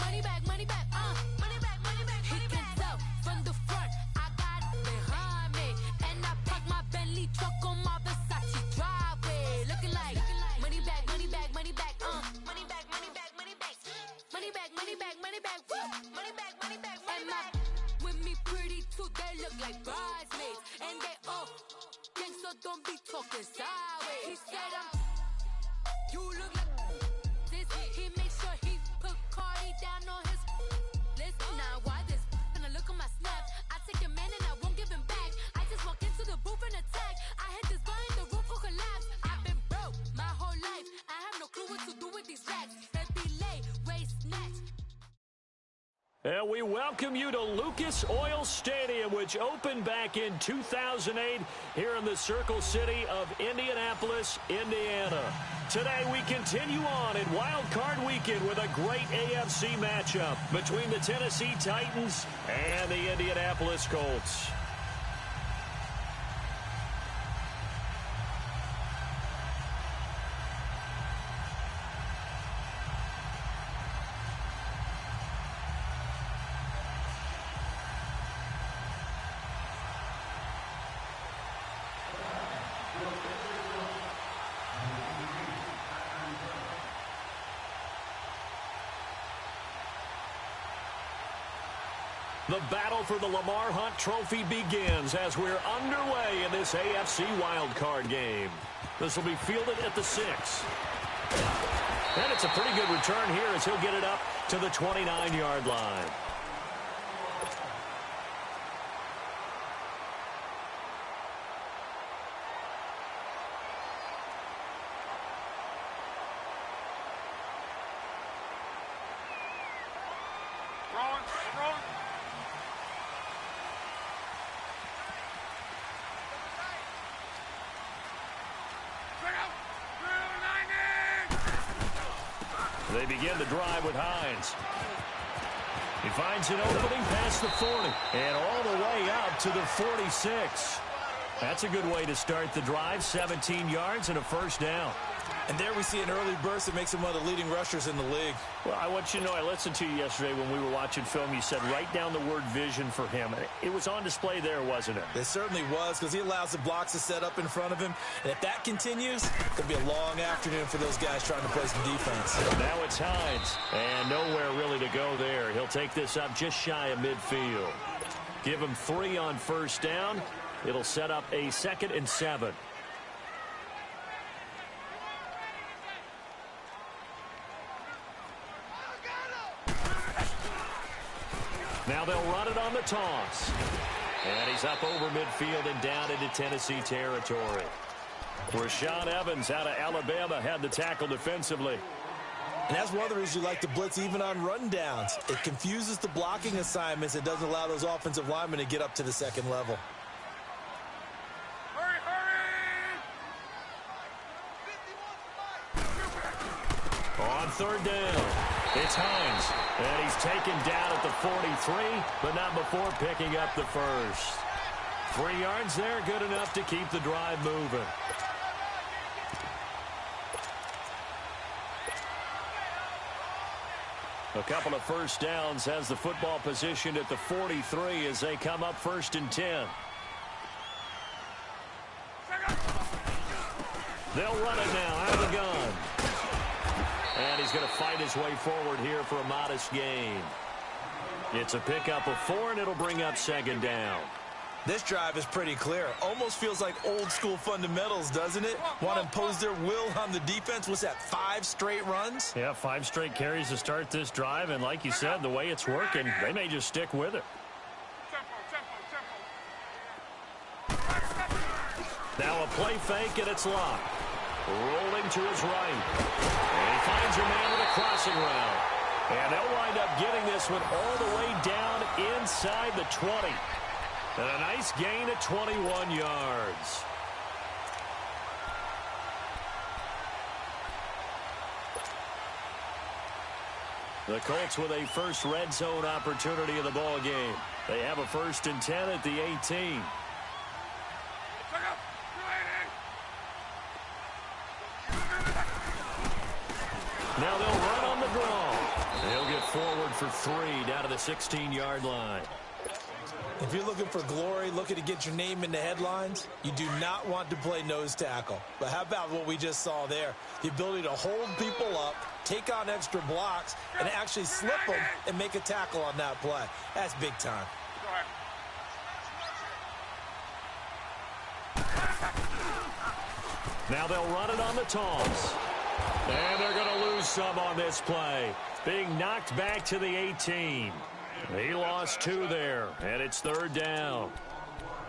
money back, money back, money back. He can tell from the front, I got it behind me. And I park my Bentley truck on my Versace driveway. Looking like money back, money back, money back, money back, money back, money back. Money back, money back, money back, woo. Money back, money back, money back. With me pretty too, they look like bridesmaids. And they all think so, don't be talking sideways. He said you look like this. He made sure he put Cardi down on his list. Now why this? Gonna look at my snap. I take a man and I won't give him back. I just walk into the booth and attack. I hit this button, the roof will collapse. I've been broke my whole life. I have no clue what to do with these racks. They be late, waste snatch. And we welcome you to Lucas Oil Stadium, which opened back in 2008 here in the Circle City of Indianapolis, Indiana. Today we continue on in Wild Card Weekend with a great AFC matchup between the Tennessee Titans and the Indianapolis Colts. The battle for the Lamar Hunt Trophy begins as we're underway in this AFC wildcard game. This will be fielded at the 6. And it's a pretty good return here as he'll get it up to the 29-yard line. They begin the drive with Hines. He finds an opening past the 40 and all the way out to the 46. That's a good way to start the drive, 17 yards and a first down. And there we see an early burst that makes him one of the leading rushers in the league. Well, I want you to know, I listened to you yesterday when we were watching film. You said write down the word vision for him. It was on display there, wasn't it? It certainly was, because he allows the blocks to set up in front of him. And if that continues, it'll be a long afternoon for those guys trying to play some defense. Now it's Hines, and nowhere really to go there. He'll take this up just shy of midfield. Give him 3 on first down. It'll set up a 2nd and 7. Now they'll run it on the toss. And he's up over midfield and down into Tennessee territory. Rashaan Evans out of Alabama had the tackle defensively. And that's one of the reasons you like to blitz even on rundowns. It confuses the blocking assignments. It doesn't allow those offensive linemen to get up to the second level. Hurry, hurry! On third down, it's Hines. And he's taken down at the 43, but not before picking up the first. 3 yards there, good enough to keep the drive moving. A couple of first downs has the football positioned at the 43 as they come up 1st and 10. They'll run it now out of the gun. And he's going to fight his way forward here for a modest gain. It's a pickup of 4, and it'll bring up 2nd down. This drive is pretty clear. Almost feels like old-school fundamentals, doesn't it? Want to impose their will on the defense. What's that, 5 straight runs? Yeah, 5 straight carries to start this drive. And like you said, the way it's working, they may just stick with it. Now a play fake, and it's locked. Rolling to his right. And he finds a man with a crossing route. And they'll wind up getting this one all the way down inside the 20. And a nice gain at 21 yards. The Colts with a first red zone opportunity of the ball game. They have a 1st and 10 at the 18. Now they'll run on the draw. He'll get forward for 3 down to the 16-yard line. If you're looking for glory, looking to get your name in the headlines, you do not want to play nose tackle. But how about what we just saw there? The ability to hold people up, take on extra blocks, and actually slip them and make a tackle on that play. That's big time. Now they'll run it on the toss. And they're going to lose some on this play. Being knocked back to the 18. He lost 2 there, and it's 3rd down.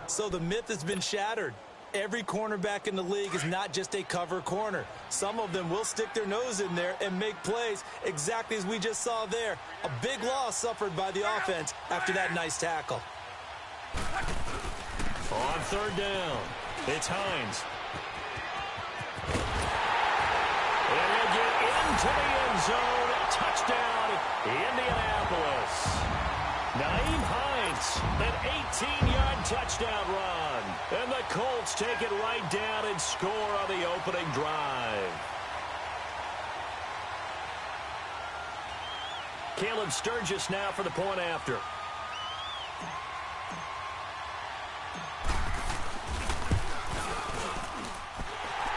So the myth has been shattered. Every cornerback in the league is not just a cover corner. Some of them will stick their nose in there and make plays exactly as we just saw there. A big loss suffered by the offense after that nice tackle. On 3rd down, it's Hines. And he'll get into the end zone. Touchdown, Indianapolis. Nyheim Hines, an 18-yard touchdown run. And the Colts take it right down and score on the opening drive. Caleb Sturgis now for the point after.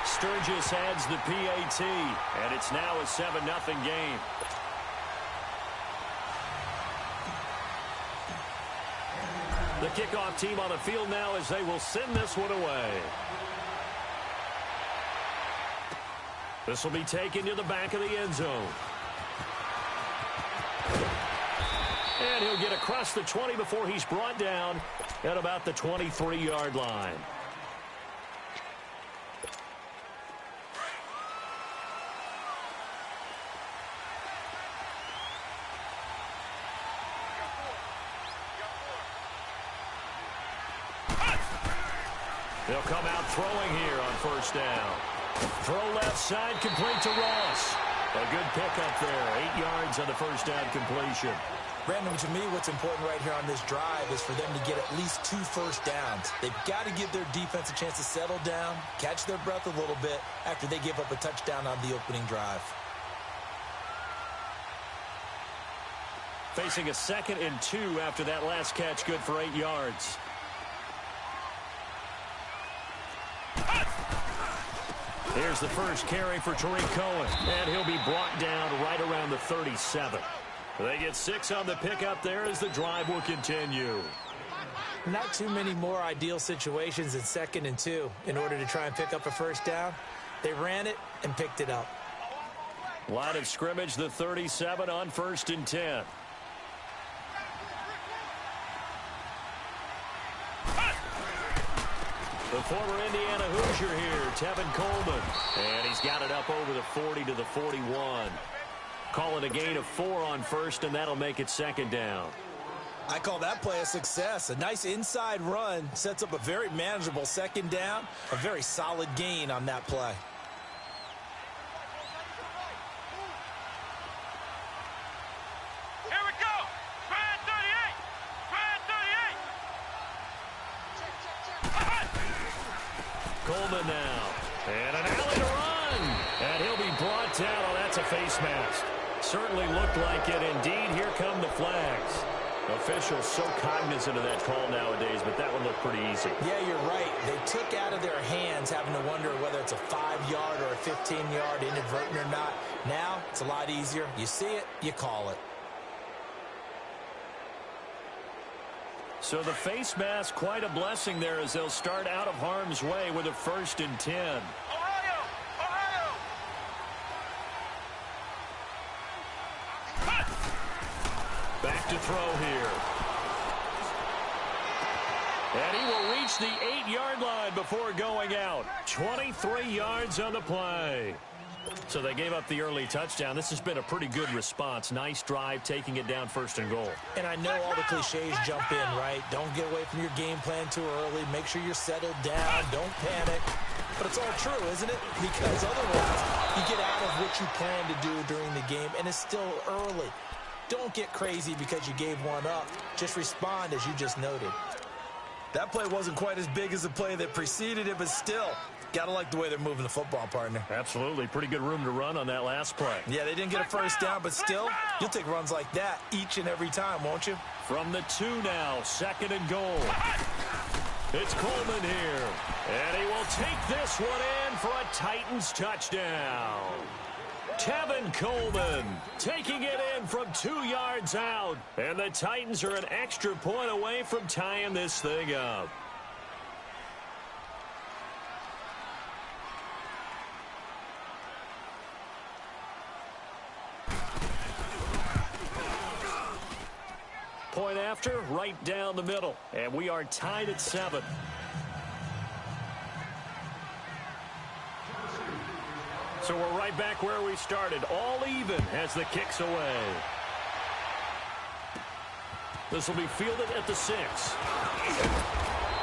Sturgis adds the PAT, and it's now a 7-0 game. The kickoff team on the field now as they will send this one away. This will be taken to the back of the end zone. And he'll get across the 20 before he's brought down at about the 23-yard line. They'll come out throwing here on 1st down. Throw left side, complete to Ross. A good pickup there, 8 yards on the 1st down completion. Brandon, to me, what's important right here on this drive is for them to get at least 2 first downs. They've got to give their defense a chance to settle down, catch their breath a little bit after they give up a touchdown on the opening drive. Facing a 2nd and 2 after that last catch, good for 8 yards. Here's the first carry for Tariq Cohen, and he'll be brought down right around the 37. They get 6 on the pickup there as the drive will continue. Not too many more ideal situations in 2nd and 2 in order to try and pick up a first down. They ran it and picked it up. Line of scrimmage, the 37 on 1st and 10. The former Indiana Hoosier here, Tevin Coleman. And he's got it up over the 40 to the 41. Calling a gain of 4 on 1st, and that'll make it 2nd down. I call that play a success. A nice inside run sets up a very manageable 2nd down. A very solid gain on that play. Here we go. Brand 38. Brand 38. Coleman now. And an alley to run. And he'll be brought down. Oh, that's a face mask. Certainly looked like it. Indeed, here come the flags. Officials so cognizant of that call nowadays, but that one looked pretty easy. Yeah, you're right. They took out of their hands having to wonder whether it's a 5-yard or a 15-yard inadvertent or not. Now, it's a lot easier. You see it, you call it. So the face mask, quite a blessing there as they'll start out of harm's way with a 1st and 10. Ohio! Ohio! Back to throw here. And he will reach the 8-yard line before going out. 23 yards on the play. So they gave up the early touchdown. This has been a pretty good response. Nice drive, taking it down 1st and goal. And I know all the cliches jump in, right? Don't get away from your game plan too early. Make sure you're settled down. Don't panic. But it's all true, isn't it? Because otherwise, you get out of what you plan to do during the game, and it's still early. Don't get crazy because you gave one up. Just respond as you just noted. That play wasn't quite as big as the play that preceded it, but still, got to like the way they're moving the football, partner. Absolutely. Pretty good room to run on that last play. Yeah, they didn't get a first down, but still, you'll take runs like that each and every time, won't you? From the 2 now, 2nd and goal. It's Coleman here, and he will take this one in for a Titans touchdown. Tevin Coleman taking it in from 2 yards out, and the Titans are an extra point away from tying this thing up. Point after, right down the middle, and we are tied at 7. So we're right back where we started, all even as the kick's away. This will be fielded at the 6.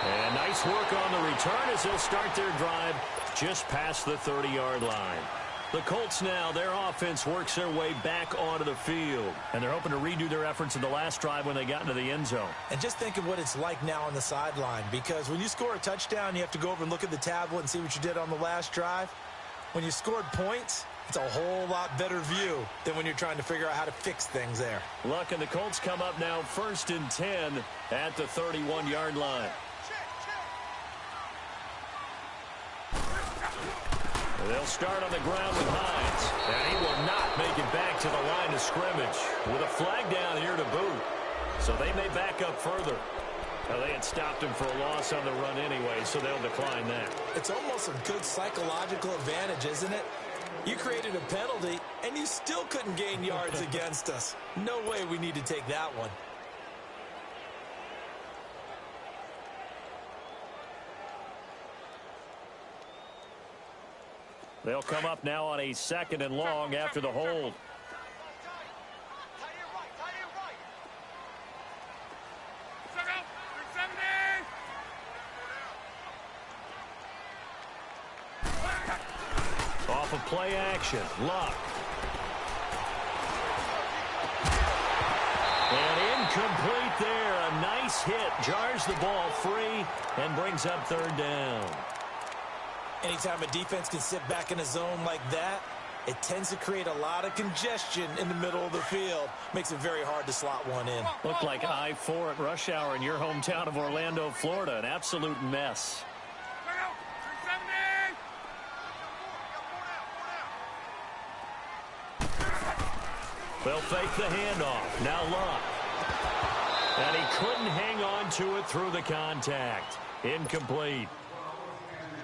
And nice work on the return as they'll start their drive just past the 30-yard line. The Colts now, their offense works their way back onto the field. And they're hoping to redo their efforts in the last drive when they got into the end zone. And just think of what it's like now on the sideline, because when you score a touchdown, you have to go over and look at the tablet and see what you did on the last drive. When you scored points, it's a whole lot better view than when you're trying to figure out how to fix things there. Luck, and the Colts come up now 1st and 10 at the 31-yard line. They'll start on the ground with Hines, and he will not make it back to the line of scrimmage with a flag down here to boot. So they may back up further. Now, they had stopped him for a loss on the run anyway, so they'll decline that. It's almost a good psychological advantage, isn't it? You created a penalty, and you still couldn't gain yards against us. No way we need to take that one. They'll come up now on a 2nd and long after the hold. Off of play action, Luck. And incomplete there. A nice hit. Jars the ball free and brings up 3rd down. Anytime a defense can sit back in a zone like that, it tends to create a lot of congestion in the middle of the field. Makes it very hard to slot one in. Looked like I-4 at rush hour in your hometown of Orlando, Florida. An absolute mess. They'll fake the handoff. Now Luck. And he couldn't hang on to it through the contact. Incomplete.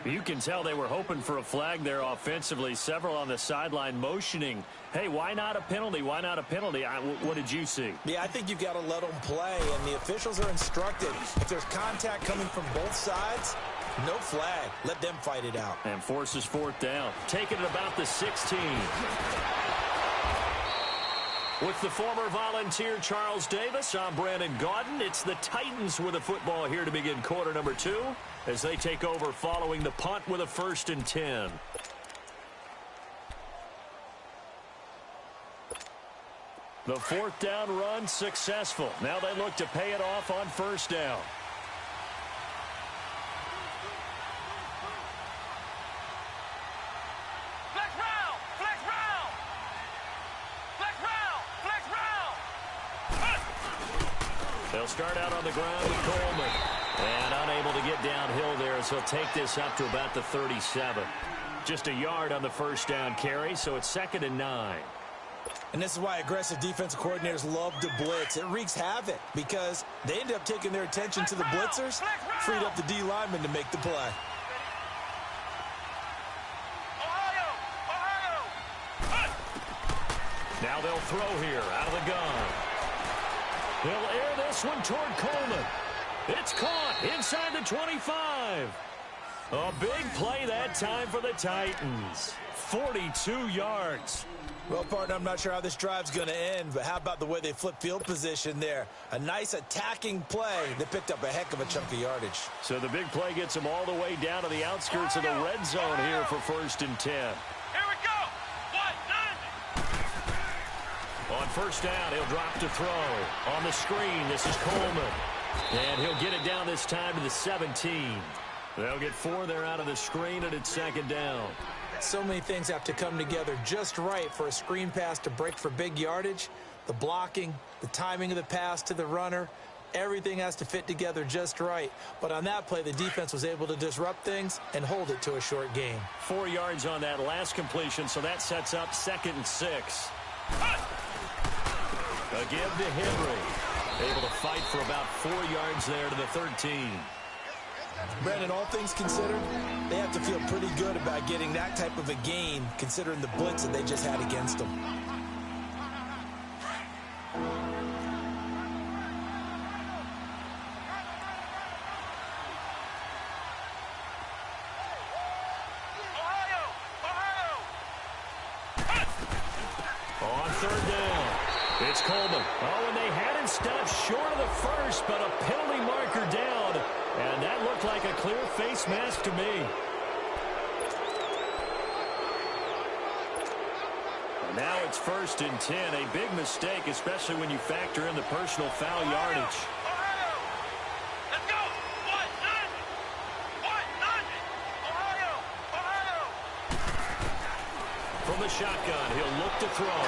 You can tell they were hoping for a flag there offensively. Several on the sideline motioning, hey, why not a penalty? Why not a penalty? What did you see? Yeah, I think you've got to let them play, and the officials are instructed. If there's contact coming from both sides, no flag. Let them fight it out. And forces 4th down. Taking it about the 16. With the former Volunteer Charles Davis, I'm Brandon Gaudin. It's the Titans with the football here to begin quarter number 2 as they take over following the punt with a 1st and 10. The 4th down run successful. Now they look to pay it off on 1st down. They'll start out on the ground with Coleman. And unable to get downhill there as he'll take this up to about the 37. Just a yard on the 1st down carry, so it's 2nd and 9. And this is why aggressive defensive coordinators love to blitz. It wreaks havoc because they end up taking their attention to the blitzers, freed up the D lineman to make the play. Now they'll throw here out of the gun. They'll air this one toward Coleman. It's caught inside the 25. A big play that time for the Titans. 42 yards. Well, partner, I'm not sure how this drive's going to end, but how about the way they flip field position there? A nice attacking play that picked up a heck of a chunk of yardage. So the big play gets them all the way down to the outskirts of the red zone here for 1st and 10. Here we go. 1-9. On 1st down, he'll drop to throw. On the screen, this is Coleman. And he'll get it down this time to the 17. They'll get 4 there out of the screen, and it's second down. So many things have to come together just right for a screen pass to break for big yardage. The blocking, the timing of the pass to the runner, everything has to fit together just right. But on that play, the defense was able to disrupt things and hold it to a short gain. 4 yards on that last completion, so that sets up 2nd and 6. A give to Henry. Able to fight for about 4 yards there to the 13. Brandon, all things considered, they have to feel pretty good about getting that type of a gain considering the blitz that they just had against them. On 3rd down, it's Coleman. Oh, and they had it stopped short of the first, but a penalty marker down. And that looked like a clear face mask to me. And now it's 1st and 10. A big mistake, especially when you factor in the personal foul yardage. Let's go! 1-0! 1-0! Ohio! From the shotgun, he'll look to throw.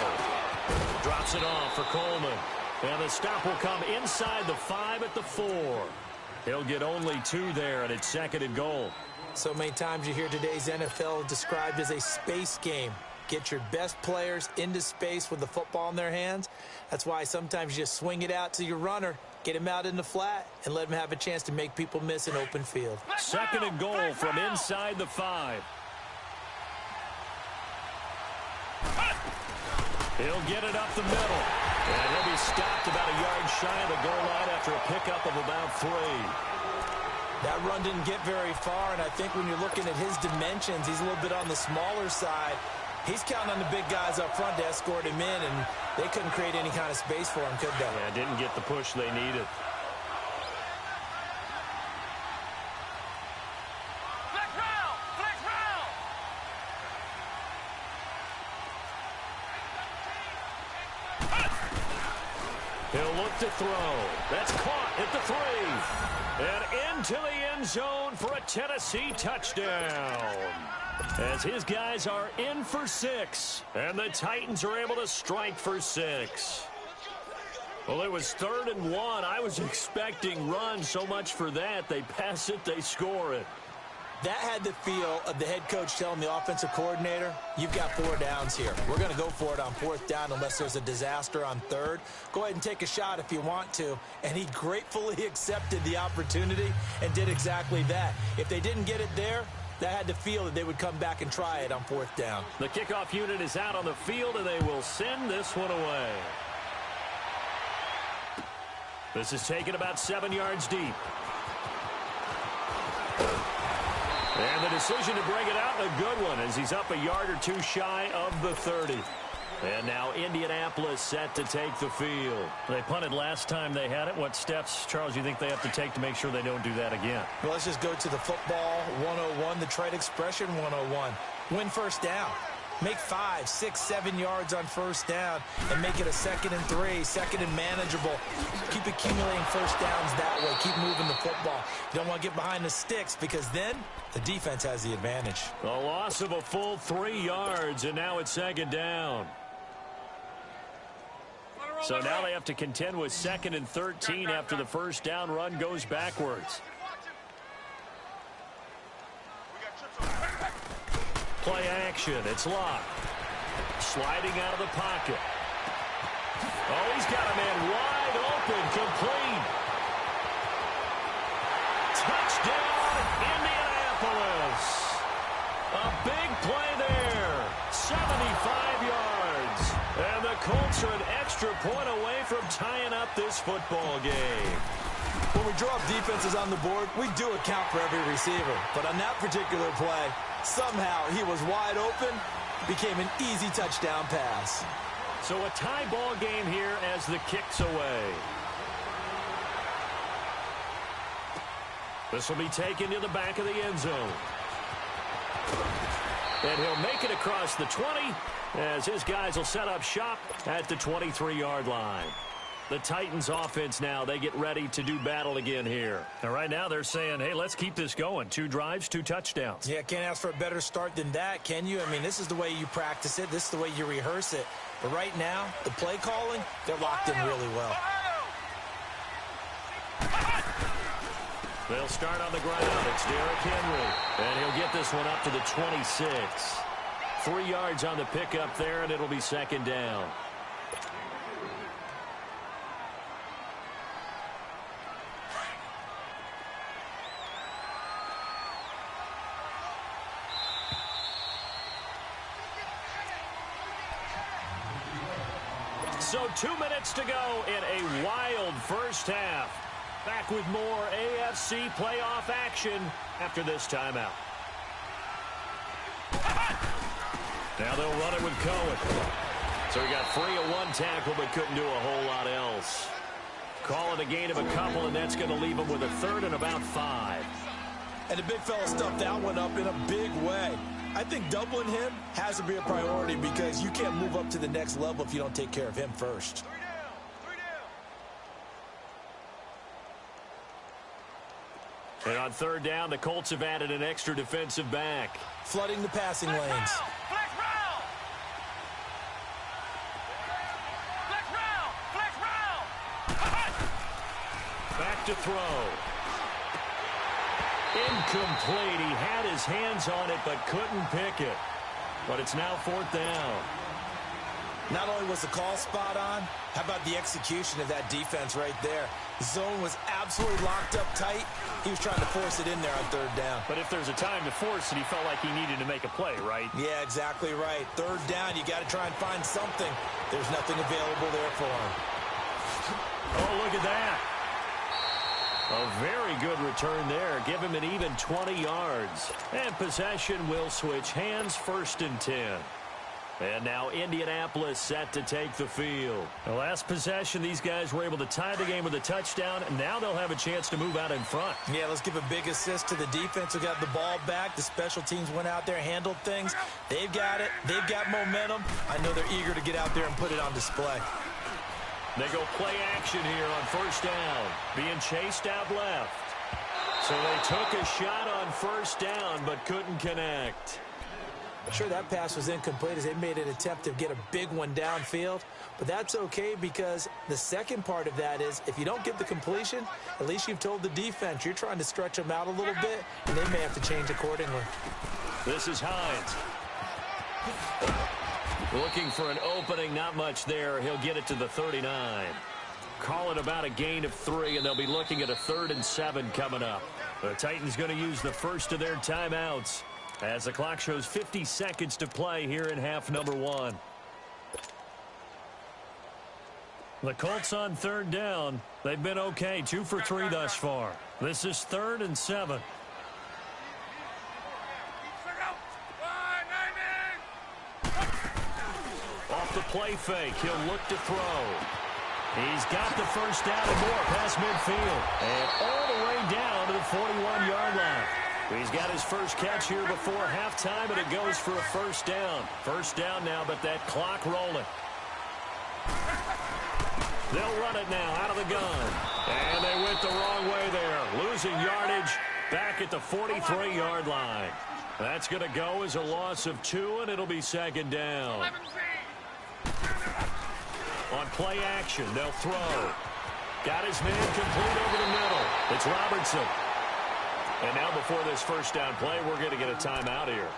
Drops it off for Coleman. And the stop will come inside the 5 at the 4. He'll get only 2 there, and it's 2nd and goal. So many times you hear today's NFL described as a space game. Get your best players into space with the football in their hands. That's why sometimes you just swing it out to your runner, get him out in the flat, and let him have a chance to make people miss an open field. 2nd and goal from inside the 5. He'll get it up the middle. And he'll be stopped about a yard shy of the goal line after a pickup of about 3. That run didn't get very far, and I think when you're looking at his dimensions, he's a little bit on the smaller side. He's counting on the big guys up front to escort him in, and they couldn't create any kind of space for him, could they? Yeah, didn't get the push they needed. He'll look to throw. That's caught at the 3. And into the end zone for a Tennessee touchdown. As his guys are in for 6. And the Titans are able to strike for 6. Well, it was 3rd and 1. I was expecting run, so much for that. They pass it, they score it. That had the feel of the head coach telling the offensive coordinator, you've got 4 downs here. We're going to go for it on 4th down unless there's a disaster on 3rd. Go ahead and take a shot if you want to. And he gratefully accepted the opportunity and did exactly that. If they didn't get it there, that had the feel that they would come back and try it on 4th down. The kickoff unit is out on the field, and they will send this one away. This is taken about 7 yards deep. And the decision to bring it out, a good one, as he's up a yard or 2 shy of the 30. And now Indianapolis set to take the field. They punted last time they had it. What steps, Charles, you think they have to take to make sure they don't do that again? Well, let's just go to the football 101, the trade expression 101. Win 1st down. Make 5, 6, 7 yards on 1st down and make it a 2nd and 3, 2nd and manageable. Keep accumulating 1st downs that way. Keep moving the football. You don't want to get behind the sticks because then the defense has the advantage. A loss of a full 3 yards, and now it's 2nd down. So now they have to contend with 2nd and 13 after the 1st down run goes backwards. Play action. It's locked. Sliding out of the pocket. Oh, he's got a man wide open. Complete. Touchdown, Indianapolis. A big play there. 75 yards. And the Colts are an extra point away from tying up this football game. When we draw up defenses on the board, we do account for every receiver. But on that particular play, somehow he was wide open, became an easy touchdown pass. So a tie ball game here as the kick's away. This will be taken to the back of the end zone. And he'll make it across the 20 as his guys will set up shop at the 23-yard line. The Titans offense now, they get ready to do battle again here. And right now they're saying, hey, let's keep this going. 2 drives, 2 touchdowns. Yeah, can't ask for a better start than that, can you? I mean, this is the way you practice it. This is the way you rehearse it. But right now, the play calling, they're locked in really well. They'll start on the ground. It's Derrick Henry. And he'll get this one up to the 26. 3 yards on the pickup there, and it'll be second down. So 2 minutes to go in a wild first half. Back with more AFC playoff action after this timeout. Now they'll run it with Cohen. So he got free of 1 tackle but couldn't do a whole lot else. Call it a gain of a couple, and that's going to leave him with a 3rd and about 5. And the big fella stuffed that one up in a big way. I think doubling him has to be a priority because you can't move up to the next level if you don't take care of him first. And on 3rd down, the Colts have added an extra defensive back. Flooding the passing lanes. Back to throw. Incomplete. He had his hands on it but couldn't pick it. But it's now 4th down. Not only was the call spot on, how about the execution of that defense right there? The zone was absolutely locked up tight. He was trying to force it in there on 3rd down. But if there's a time to force it, he felt like he needed to make a play, right? Yeah, exactly right. 3rd down, you got to try and find something. There's nothing available there for him. Oh, look at that. A very good return there. Give him an even 20 yards. And possession will switch hands, 1st and 10. And now Indianapolis set to take the field. The last possession, these guys were able to tie the game with a touchdown, and now they'll have a chance to move out in front. Yeah, let's give a big assist to the defense who got the ball back. The special teams went out there, handled things. They've got it. They've got momentum. I know they're eager to get out there and put it on display. They go play action here on 1st down, being chased out left. So they took a shot on 1st down but couldn't connect. Sure, that pass was incomplete as they made an attempt to get a big one downfield. But that's okay because the second part of that is if you don't get the completion, at least you've told the defense you're trying to stretch them out a little bit, and they may have to change accordingly. This is Hines. Looking for an opening, not much there. He'll get it to the 39. Call it about a gain of 3, and they'll be looking at a 3rd and 7 coming up. The Titans going to use the first of their timeouts as the clock shows 50 seconds to play here in half number 1. The Colts on 3rd down. They've been okay, 2 for 3 thus far. This is 3rd and 7. Off the play fake, he'll look to throw. He's got the 1st down and more past midfield. And all the way down to the 41-yard line. He's got his first catch here before halftime, and it goes for a 1st down. 1st down now, but that clock rolling. They'll run it now out of the gun. And they went the wrong way there. Losing yardage back at the 43-yard line. That's going to go as a loss of 2, and it'll be 2nd down. On play action, they'll throw. Got his man complete over the middle. It's Robertson. And now before this 1st down play, we're going to get a timeout here,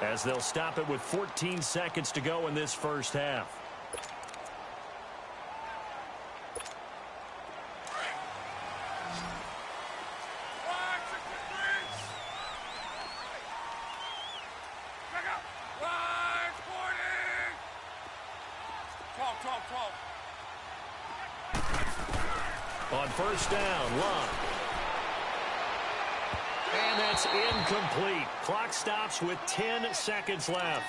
as they'll stop it with 14 seconds to go in this first half. On 1st down, Love. And that's incomplete. Clock stops with 10 seconds left.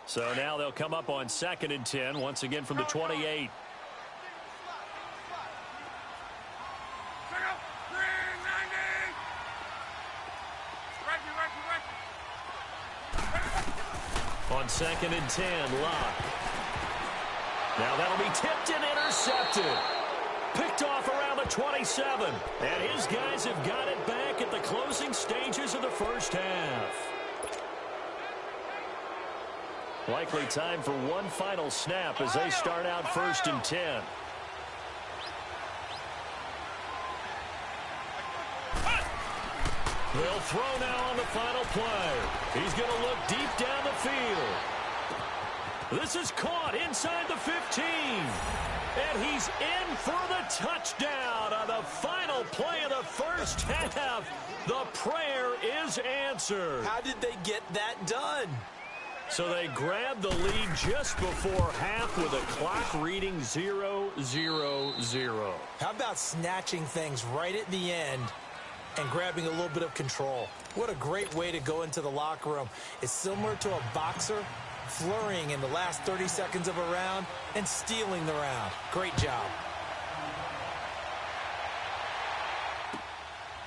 So now they'll come up on 2nd and 10, once again from the 28. On 2nd and 10, Locke. Now that'll be tipped and intercepted. Picked off around the 27. And his guys have got it back at the closing stages of the first half. Likely time for one final snap as they start out 1st and 10. They'll throw now on the final play. He's going to look deep down the field. This is caught inside the 15. And he's in for the touchdown on the final play of the first half. The prayer is answered. How did they get that done? So they grabbed the lead just before half with a clock reading 0-0-0. How about snatching things right at the end and grabbing a little bit of control? What a great way to go into the locker room. It's similar to a boxer flurrying in the last 30 seconds of a round and stealing the round. Great job.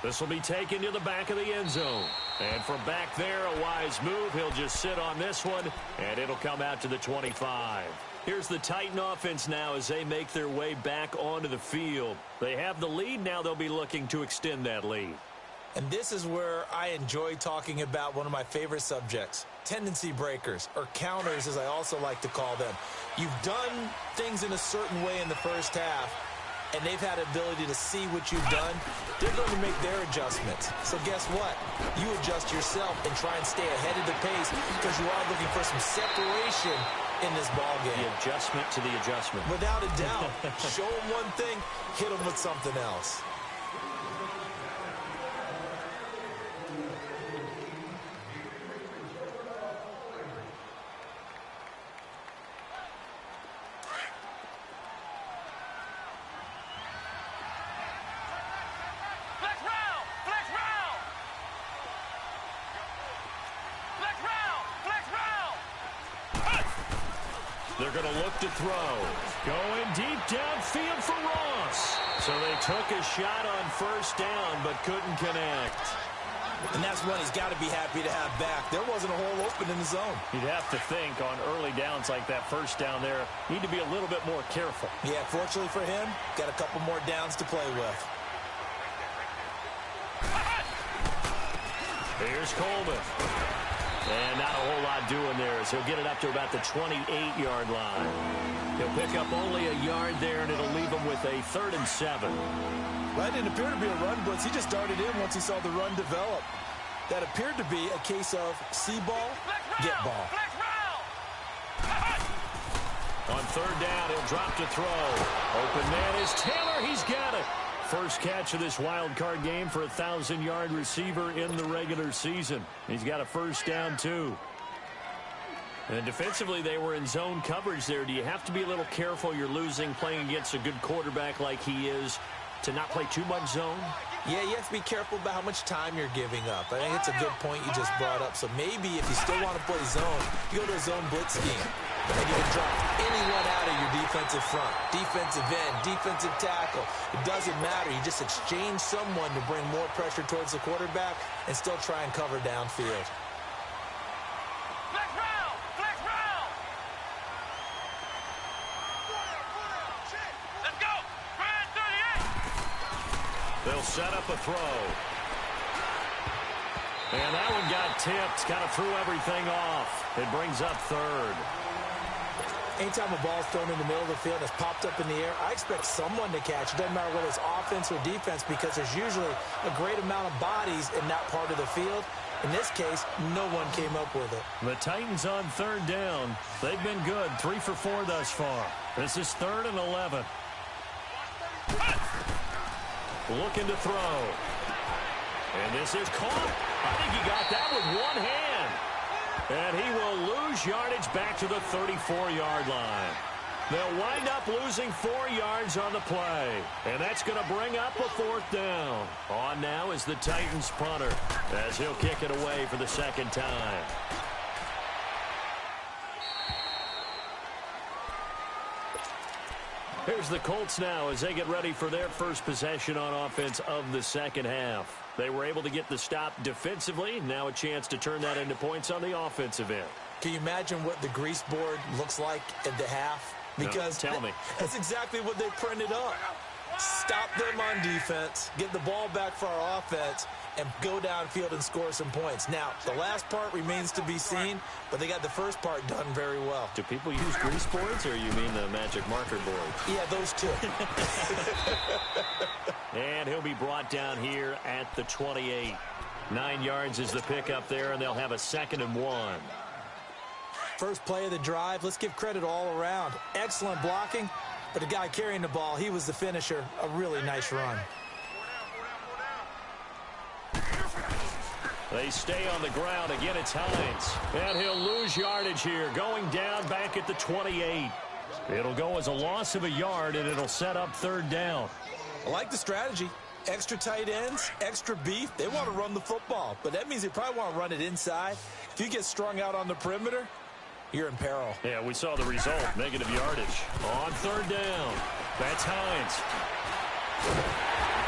This will be taken to the back of the end zone. And from back there, a wise move. He'll just sit on this one, and it'll come out to the 25. Here's the Titan offense now as they make their way back onto the field. They have the lead. Now they'll be looking to extend that lead. And this is where I enjoy talking about one of my favorite subjects, tendency breakers, or counters as I also like to call them. You've done things in a certain way in the first half, and they've had ability to see what you've done. They're going to make their adjustments. So guess what? You adjust yourself and try and stay ahead of the pace because you are looking for some separation in this ball game. The adjustment to the adjustment. Without a doubt. Show them one thing, hit them with something else. They're going to look to throw. Going deep downfield for Ross. So they took a shot on first down but couldn't connect. And that's one he's got to be happy to have back. There wasn't a hole open in the zone. You'd have to think on early downs like that first down there, need to be a little bit more careful. Yeah, fortunately for him, got a couple more downs to play with. Here's Coleman. And not a whole lot doing there as he'll get it up to about the 28-yard line. He'll pick up only a yard there, and it'll leave him with a 3rd and 7. That didn't appear to be a run blitz. He just darted in once he saw the run develop. That appeared to be a case of see ball, get ball. On 3rd down, he'll drop to throw. Open man is Taylor. He's got it. First catch of this wild card game for a 1,000-yard receiver in the regular season. He's got a first down, too. And defensively, they were in zone coverage there. Do you have to be a little careful? You're losing, playing against a good quarterback like he is, to not play too much zone? Yeah, you have to be careful about how much time you're giving up. I think it's a good point you just brought up. So maybe if you still want to play zone, you go to a zone blitz scheme. And you can drop anyone out of your defensive front, defensive end, defensive tackle. It doesn't matter. You just exchange someone to bring more pressure towards the quarterback and still try and cover downfield. Flex round! Flex round! Let's go! Grand 38! They'll set up a throw. And that one got tipped, kind of threw everything off. It brings up 3rd. Anytime a ball's thrown in the middle of the field and it's popped up in the air, I expect someone to catch. It doesn't matter whether it's offense or defense because there's usually a great amount of bodies in that part of the field. In this case, no one came up with it. The Titans on 3rd down. They've been good, 3 for 4 thus far. This is 3rd and 11. Looking to throw. And this is caught. I think he got that with one hand. And he will lose yardage back to the 34-yard line. They'll wind up losing 4 yards on the play. And that's going to bring up a 4th down. On now is the Titans punter as he'll kick it away for the 2nd time. Here's the Colts now as they get ready for their first possession on offense of the second half. They were able to get the stop defensively. Now a chance to turn that into points on the offensive end. Can you imagine what the grease board looks like at the half? Because no, tell me. That's exactly what they printed up. Stop them on defense, get the ball back for our offense, and go downfield and score some points. Now, the last part remains to be seen, but they got the first part done very well. Do people use grease boards, or you mean the magic marker board? Yeah, those two. And he'll be brought down here at the 28. 9 yards is the pickup there, and they'll have a 2nd and 1. First play of the drive, let's give credit all around. Excellent blocking, but the guy carrying the ball, he was the finisher. A really nice run. They stay on the ground. Again, it's Hines. And he'll lose yardage here, going down back at the 28. It'll go as a loss of a yard, and it'll set up 3rd down. I like the strategy. Extra tight ends, extra beef. They want to run the football, but that means they probably want to run it inside. If you get strung out on the perimeter, you're in peril. Yeah, we saw the result. Negative yardage. On 3rd down. That's Hines.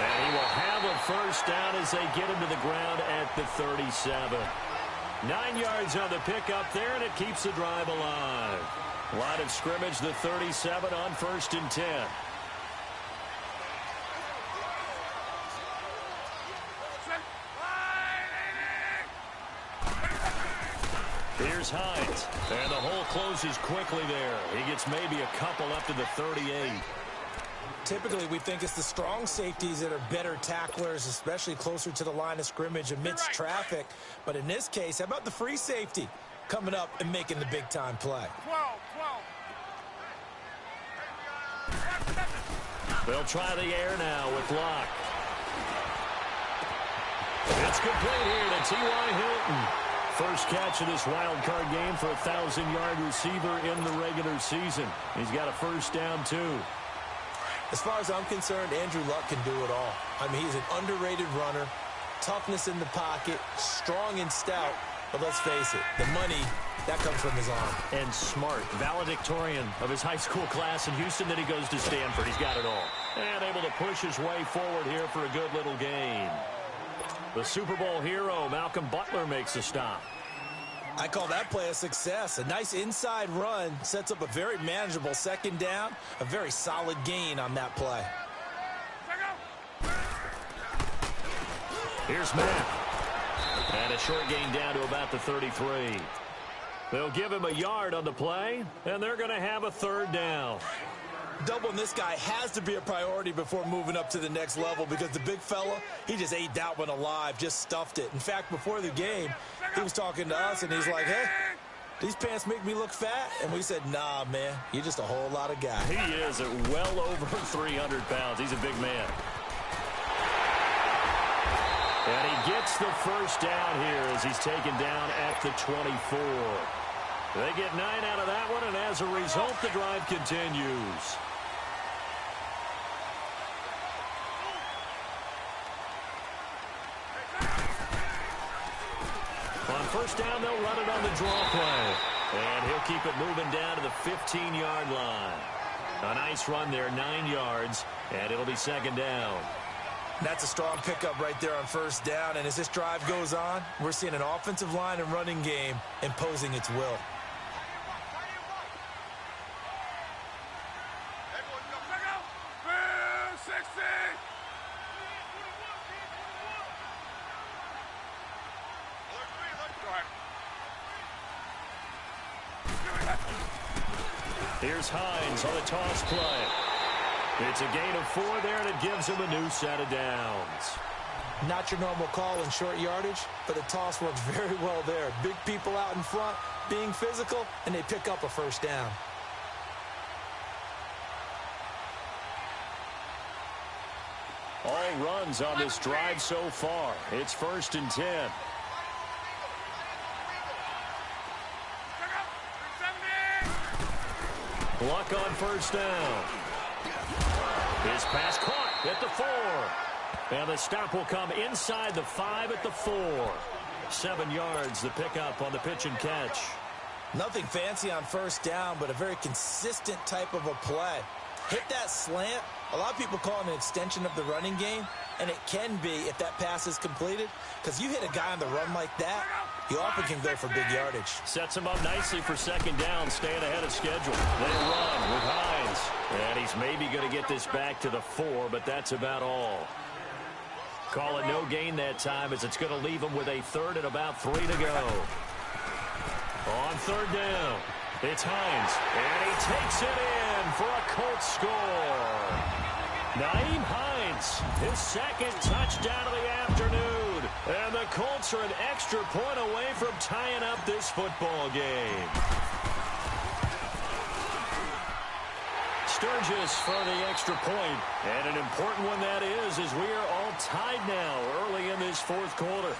And he will have a 1st down as they get him to the ground at the 37. 9 yards on the pickup there, and it keeps the drive alive. Line of scrimmage, the 37 on 1st and 10. Here's Hines. And the hole closes quickly there. He gets maybe a couple up to the 38. Typically, we think it's the strong safeties that are better tacklers, especially closer to the line of scrimmage amidst traffic. But in this case, how about the free safety coming up and making the big-time play? 12. They'll try the air now with Locke. It's complete here to T.Y. Hilton. First catch of this wild card game for a 1,000-yard receiver in the regular season. He's got a 1st down, too. As far as I'm concerned, Andrew Luck can do it all. I mean, he's an underrated runner, toughness in the pocket, strong and stout. But let's face it, the money, that comes from his arm. And smart, valedictorian of his high school class in Houston. Then he goes to Stanford. He's got it all. And able to push his way forward here for a good little gain. The Super Bowl hero, Malcolm Butler, makes a stop. I call that play a success. A nice inside run sets up a very manageable 2nd down. A very solid gain on that play. Here's Matt. And a short gain down to about the 33. They'll give him a yard on the play, and they're going to have a 3rd down. Doubling this guy has to be a priority before moving up to the next level because the big fella, he just ate that one alive, just stuffed it. In fact, before the game, he was talking to us, and he's like, hey, these pants make me look fat? And we said, nah, man, you're just a whole lot of guy. He is at well over 300 pounds. He's a big man. And he gets the 1st down here as he's taken down at the 24. They get 9 out of that one, and as a result, the drive continues. On 1st down, they'll run it on the draw play. And he'll keep it moving down to the 15-yard line. A nice run there, 9 yards, and it'll be 2nd down. That's a strong pickup right there on 1st down, and as this drive goes on, we're seeing an offensive line and running game imposing its will. Here's Hines on the toss play. It's a gain of 4 there, and it gives him a new set of downs. Not your normal call in short yardage, but the toss works very well there. Big people out in front, being physical, and they pick up a 1st down. All runs on this drive so far. It's 1st and 10. Luck on 1st down. His pass caught at the 4. And the stop will come inside the 5 at the 4. 7 yards, the pickup on the pitch and catch. Nothing fancy on 1st down, but a very consistent type of a play. Hit that slant. A lot of people call it an extension of the running game, and it can be if that pass is completed, because you hit a guy on the run like that, he often can go for big yardage. Sets him up nicely for second down, staying ahead of schedule. They run with Hines. And he's maybe going to get this back to the 4, but that's about all. Call it no gain that time, as it's going to leave him with a third and about 3 to go. On third down, it's Hines, and he takes it in for a Colts score. Nyheim Hines, his second touchdown of the afternoon. And the Colts are an extra point away from tying up this football game. Sturgis for the extra point. And an important one that is, as we are all tied now early in this fourth quarter.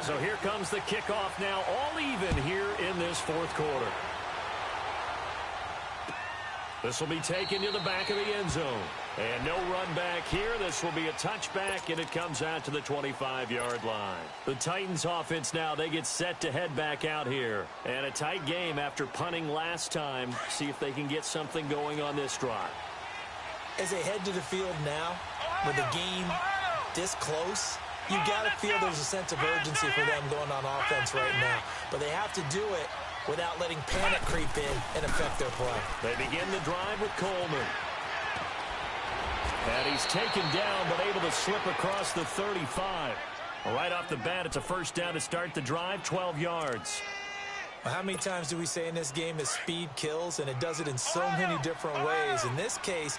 So here comes the kickoff now, all even here in this fourth quarter. This will be taken to the back of the end zone. And no run back here. This will be a touchback, and it comes out to the 25-yard line. The Titans offense now, they get set to head back out here. And a tight game after punting last time. See if they can get something going on this drive. As they head to the field now, with the game this close, you got to feel there's a sense of urgency for them going on offense right now. But they have to do it without letting panic creep in and affect their play. They begin the drive with Coleman. And he's taken down, but able to slip across the 35. Right off the bat, it's a first down to start the drive, 12 yards. Well, how many times do we say in this game is speed kills, and it does it in so many different ways. In this case,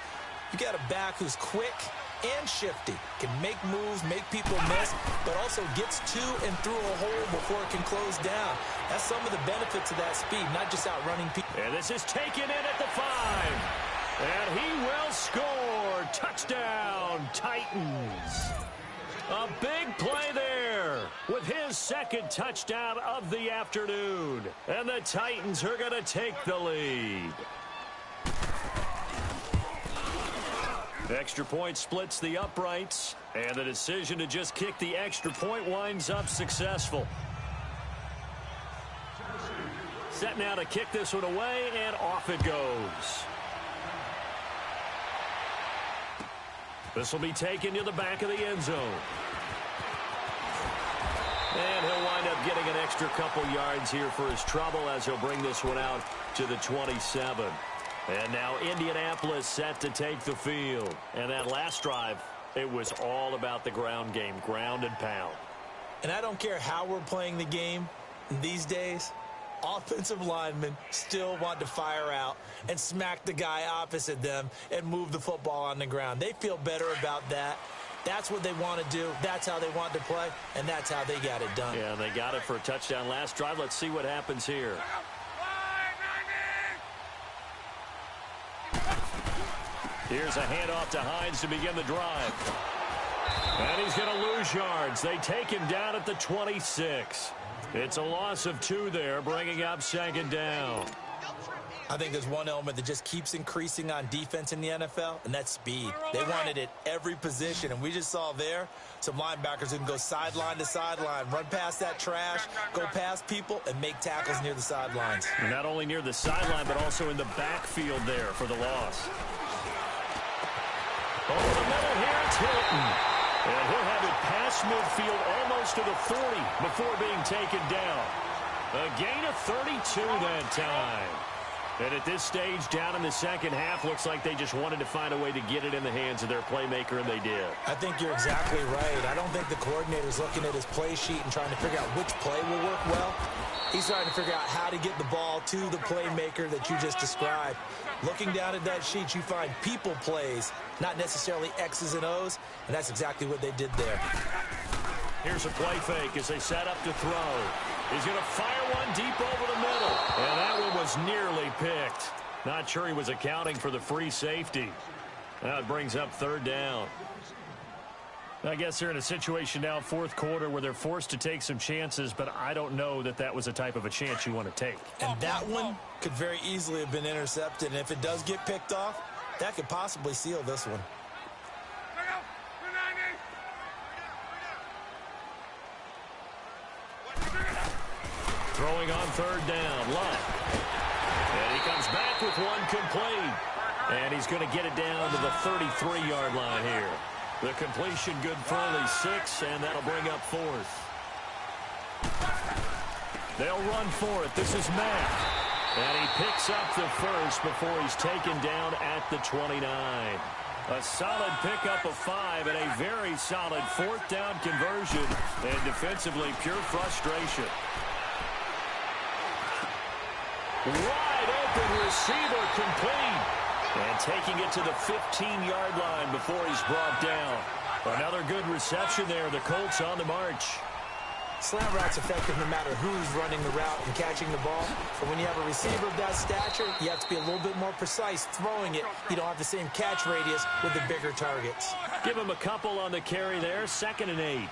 you got a back who's quick and shifty, can make moves, make people miss, but also gets to and through a hole before it can close down. That's some of the benefits of that speed, not just outrunning people. And this is taken in at the 5. And he will score. Touchdown, Titans. A big play there with his second touchdown of the afternoon. And the Titans are going to take the lead. Extra point splits the uprights, and the decision to just kick the extra point winds up successful. Set now to kick this one away, and off it goes. This will be taken to the back of the end zone. And he'll wind up getting an extra couple yards here for his trouble as he'll bring this one out to the 27. And now Indianapolis set to take the field. And that last drive, it was all about the ground game, ground and pound. And I don't care how we're playing the game these days, offensive linemen still want to fire out and smack the guy opposite them and move the football on the ground. They feel better about that. That's what they want to do. That's how they want to play, and that's how they got it done. Yeah, they got it for a touchdown last drive. Let's see what happens here. Here's a handoff to Hines to begin the drive. And he's going to lose yards. They take him down at the 26. It's a loss of 2 there, bringing up second down. I think there's one element that just keeps increasing on defense in the NFL, and that's speed. They want it at every position, and we just saw there some linebackers who can go sideline to sideline, run past that trash, go past people, and make tackles near the sidelines. And not only near the sideline, but also in the backfield there for the loss. Over the middle here, it's Hilton. And he'll have it past midfield almost to the 40 before being taken down. A gain of 32 that time. And at this stage, down in the second half, looks like they just wanted to find a way to get it in the hands of their playmaker, and they did. I think you're exactly right. I don't think the coordinator's looking at his play sheet and trying to figure out which play will work well. He's trying to figure out how to get the ball to the playmaker that you just described. Looking down at that sheet, you find people plays, not necessarily X's and O's, and that's exactly what they did there. Here's a play fake as they set up to throw. He's going to fire one deep over the middle. And that one was nearly picked. Not sure he was accounting for the free safety. Now it brings up third down. I guess they're in a situation now, fourth quarter, where they're forced to take some chances, but I don't know that that was the type of a chance you want to take. And that one could very easily have been intercepted. And if it does get picked off, that could possibly seal this one. Throwing on third down, Love. And he comes back with one complete. And he's going to get it down to the 33-yard line here. The completion good for only 6, and that'll bring up 4th. They'll run for it. This is Matt. And he picks up the first before he's taken down at the 29. A solid pickup of 5 and a very solid 4th down conversion. And defensively, pure frustration. Wide open receiver complete. And taking it to the 15-yard line before he's brought down. Another good reception there. The Colts on the march. Slant route's effective no matter who's running the route and catching the ball. But when you have a receiver of that stature, you have to be a little bit more precise throwing it. You don't have the same catch radius with the bigger targets. Give him a couple on the carry there. 2nd and 8.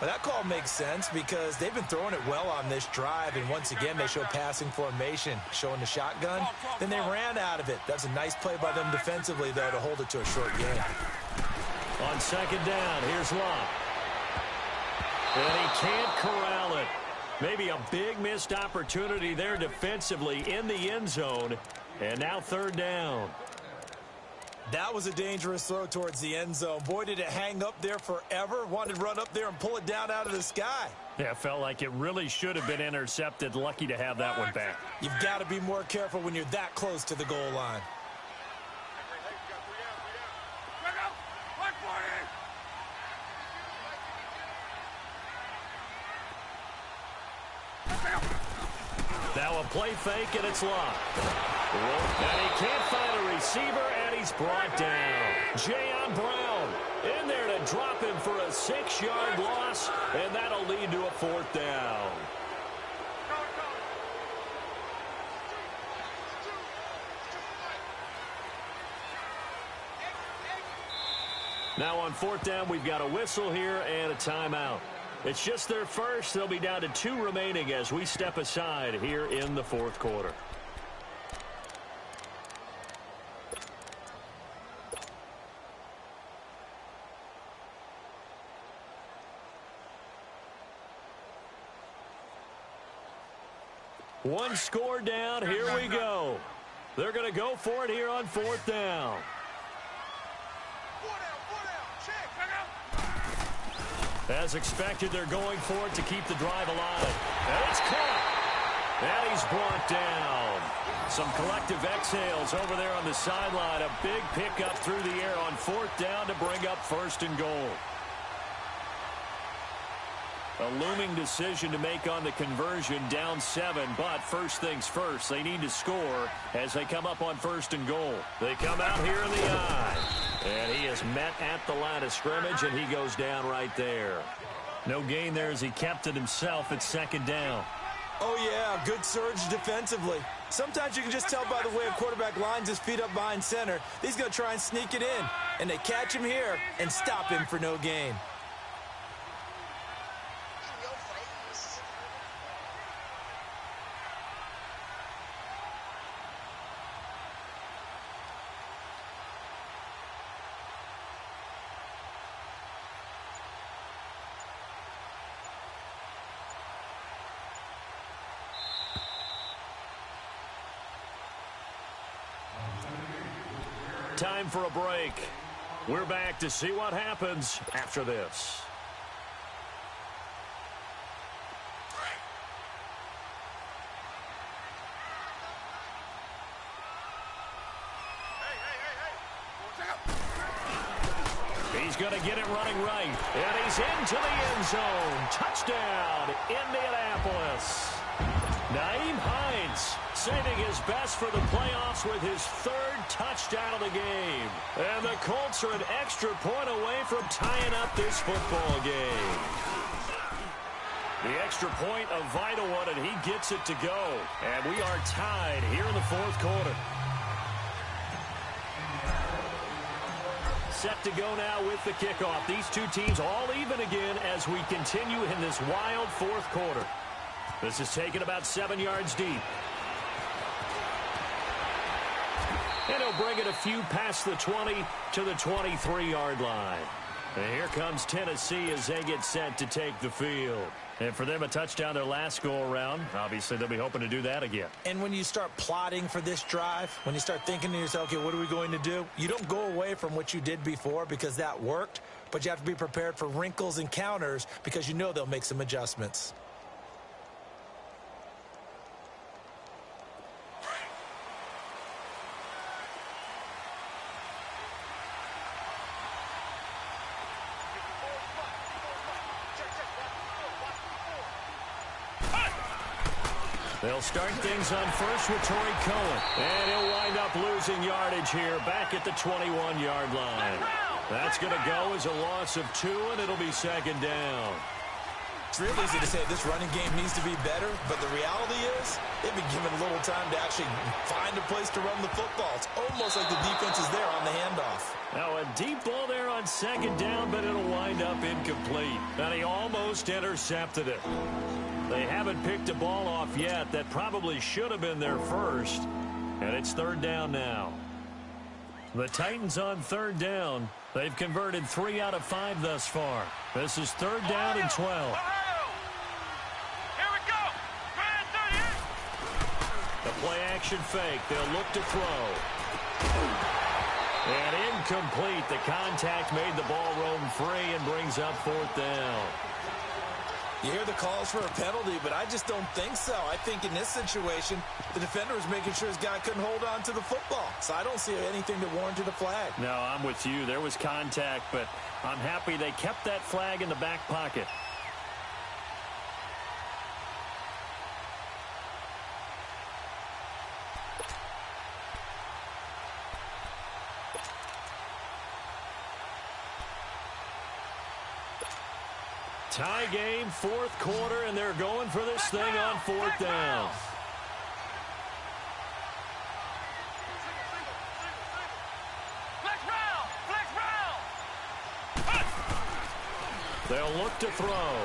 Well, that call makes sense because they've been throwing it well on this drive, and once again they show passing formation, showing the shotgun. Then they ran out of it. That's a nice play by them defensively, though, to hold it to a short game. On 2nd down, here's Locke. And he can't corral it. Maybe a big missed opportunity there defensively in the end zone. And now 3rd down. That was a dangerous throw towards the end zone. Boy, did it hang up there forever. Wanted to run up there and pull it down out of the sky. Yeah, felt like it really should have been intercepted. Lucky to have that one back. You've got to be more careful when you're that close to the goal line. Now a play fake, and it's Locke. And he can't find a receiver, and he's brought down. Jayon Brown in there to drop him for a 6-yard loss, and that'll lead to a 4th down. Now on 4th down, we've got a whistle here and a timeout. It's just their first. They'll be down to 2 remaining as we step aside here in the 4th quarter. One score down. Here we go. They're going to go for it here on 4th down. As expected, they're going for it to keep the drive alive. And it's caught. And he's brought down. Some collective exhales over there on the sideline. A big pickup through the air on 4th down to bring up 1st and goal. A looming decision to make on the conversion, down 7, but first things first, they need to score as they come up on 1st and goal. They come out here in the eye, and he is met at the line of scrimmage, and he goes down right there. No gain there as he kept it himself at 2nd down. Oh, yeah, good surge defensively. Sometimes you can just tell by the way a quarterback lines his feet up behind center. He's going to try and sneak it in, and they catch him here and stop him for no gain. Time for a break. We're back to see what happens after this. He's going to get it running right. And he's into the end zone. Touchdown, Indianapolis. Nyheim Hines saving his best for the playoffs with his 3rd touchdown of the game. And the Colts are an extra point away from tying up this football game. The extra point, a vital one, and he gets it to go. And we are tied here in the 4th quarter. Set to go now with the kickoff. These two teams all even again as we continue in this wild 4th quarter. This is taken about 7 yards deep. And he'll bring it a few past the 20 to the 23-yard line. And here comes Tennessee as they get set to take the field. And for them, a touchdown their last go-around. Obviously, they'll be hoping to do that again. And when you start plotting for this drive, when you start thinking to yourself, okay, what are we going to do? You don't go away from what you did before because that worked, but you have to be prepared for wrinkles and counters because you know they'll make some adjustments. They'll start things on first with Torrey Cohen. And he'll wind up losing yardage here back at the 21-yard line. That's going to go as a loss of 2, and it'll be second down. It's real easy to say this running game needs to be better, but the reality is they've been given a little time to actually find a place to run the football. It's almost like the defense is there on the handoff. Now a deep ball there on second down, but it'll wind up incomplete. And he almost intercepted it. They haven't picked a ball off yet. That probably should have been their first. And it's third down now. The Titans on third down. They've converted 3 out of 5 thus far. This is third down and 12. Here we go. The play action fake. They'll look to throw. And incomplete. The contact made the ball roam free and brings up fourth down. You hear the calls for a penalty, but I just don't think so. I think in this situation, the defender was making sure his guy couldn't hold on to the football. So I don't see anything that warranted a flag. No, I'm with you. There was contact, but I'm happy they kept that flag in the back pocket. Tie game, fourth quarter, and they're going for this thing on fourth down. They'll look to throw.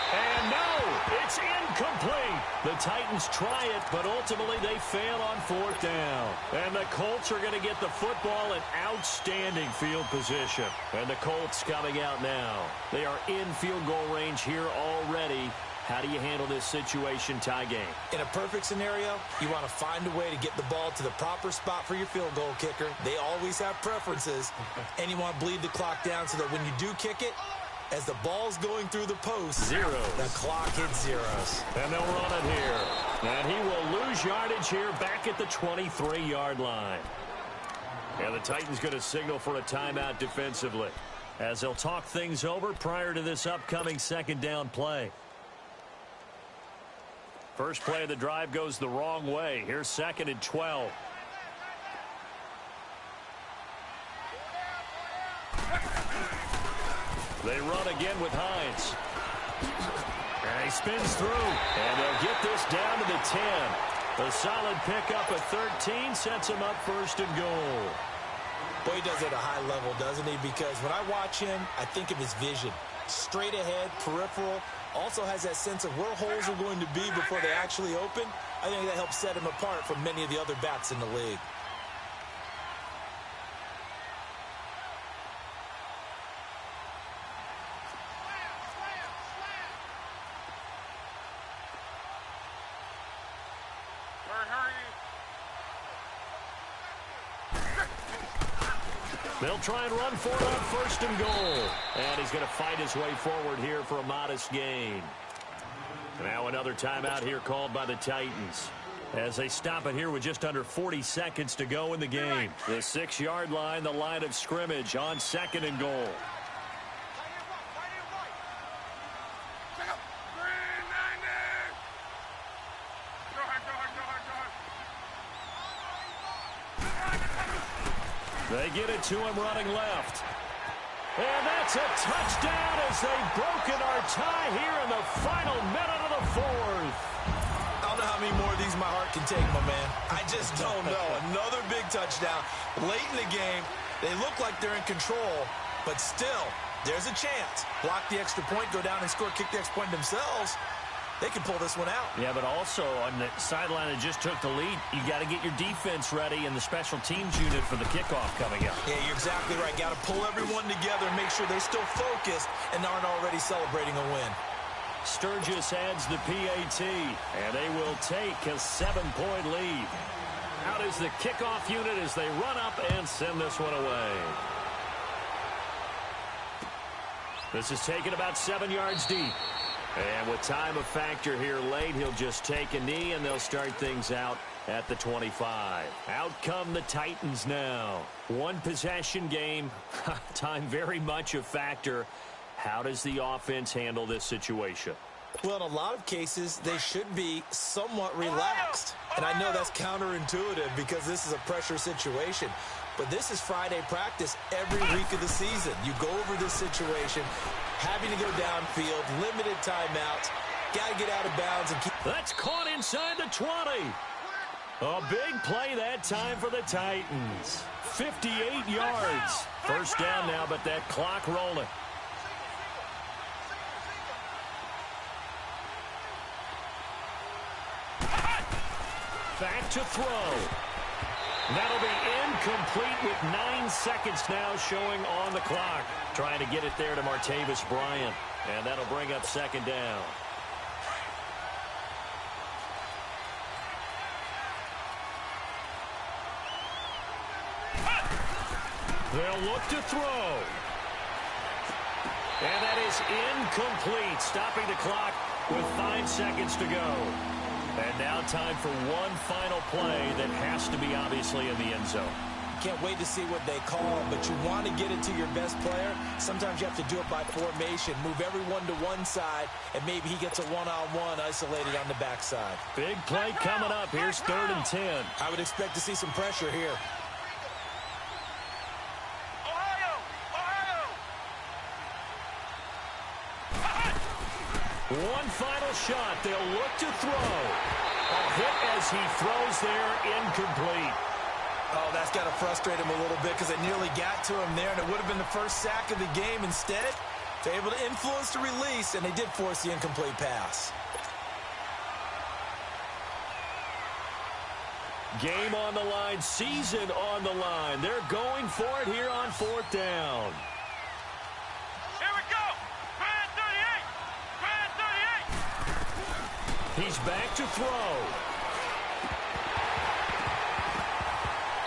And no, it's incomplete. The Titans try it, but ultimately they fail on fourth down. And the Colts are going to get the football in outstanding field position. And the Colts coming out now. They are in field goal range here already. How do you handle this situation, tie game? In a perfect scenario, you want to find a way to get the ball to the proper spot for your field goal kicker. They always have preferences. And you want to bleed the clock down so that when you do kick it, as the ball's going through the post, the clock hits zeros. And they'll run it here. And he will lose yardage here back at the 23-yard line. And the Titans going to signal for a timeout defensively as they'll talk things over prior to this upcoming second down play. First play of the drive goes the wrong way. Here's second and 12. They run again with Hines. And he spins through. And they'll get this down to the 10. A solid pickup at 13 sets him up first and goal. Boy, he does it at a high level, doesn't he? Because when I watch him, I think of his vision. Straight ahead, peripheral. Also has that sense of where holes are going to be before they actually open. I think that helps set him apart from many of the other backs in the league. They'll try and run for it on first and goal. And he's going to fight his way forward here for a modest gain. Now another timeout here called by the Titans as they stop it here with just under 40 seconds to go in the game. The 6-yard line, the line of scrimmage on second and goal. They get it to him running left. And that's a touchdown as they've broken our tie here in the final minute of the fourth. I don't know how many more of these my heart can take, my man. I just don't know. Another big touchdown. Late in the game, they look like they're in control, but still, there's a chance. Block the extra point, go down and score, kick the extra point themselves. they can pull this one out. Yeah, but also on the sideline that just took the lead, you got to get your defense ready and the special teams unit for the kickoff coming up. Yeah, you're exactly right. Got to pull everyone together and make sure they're still focused and aren't already celebrating a win. Sturgis adds the PAT, and they will take a 7-point lead. Out is the kickoff unit as they run up and send this one away. This is taken about 7 yards deep. And with time a factor here late, he'll just take a knee, and they'll start things out at the 25. Out come the Titans now. One possession game. Time very much a factor. How does the offense handle this situation? Well, in a lot of cases, they should be somewhat relaxed. And I know that's counterintuitive because this is a pressure situation. But this is Friday practice every week of the season. You go over this situation, having to go downfield, limited timeouts, got to get out of bounds. And keep. That's caught inside the 20. A big play that time for the Titans. 58 yards. First down now, but that clock rolling. Back to throw. That'll be incomplete with 9 seconds now showing on the clock. Trying to get it there to Martavis Bryant. And that'll bring up second down. They'll look to throw. And that is incomplete. Stopping the clock with 5 seconds to go. And now time for one final play that has to be obviously in the end zone. Can't wait to see what they call, but you want to get it to your best player. Sometimes you have to do it by formation. Move everyone to one side, and maybe he gets a one-on-one isolated on the backside. Big play coming up. Here's 3rd and 10. I would expect to see some pressure here. One final shot. They'll look to throw. A hit as he throws there, incomplete. Oh, that's got to frustrate him a little bit because they nearly got to him there, and it would have been the first sack of the game. Instead, they're able to influence the release, and they did force the incomplete pass. Game on the line, season on the line. They're going for it here on 4th down. Here we go. Man 38. He's back to throw.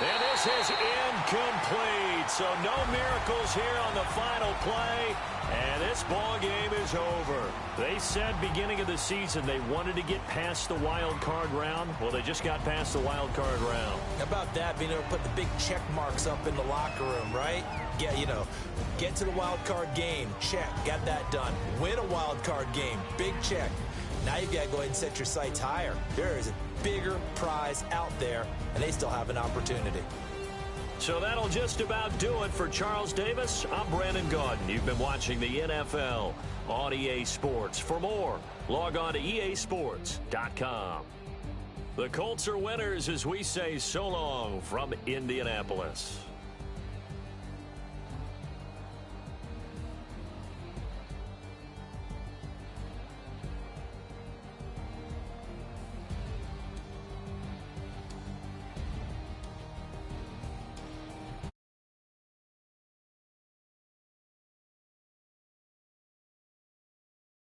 And this is incomplete. So no miracles here on the final play. And this ball game is over. They said beginning of the season they wanted to get past the wild card round. Well, they just got past the wild card round. How about that, being able to put the big check marks up in the locker room, right? Yeah, you know, get to the wild card game. Check. Got that done. Win a wild card game. Big check. Now you've got to go ahead and set your sights higher. There is a bigger prize out there, and they still have an opportunity. So that'll just about do it for Charles Davis. I'm Brandon Gaudin. You've been watching the NFL on EA Sports. For more, log on to easports.com. The Colts are winners as we say so long from Indianapolis.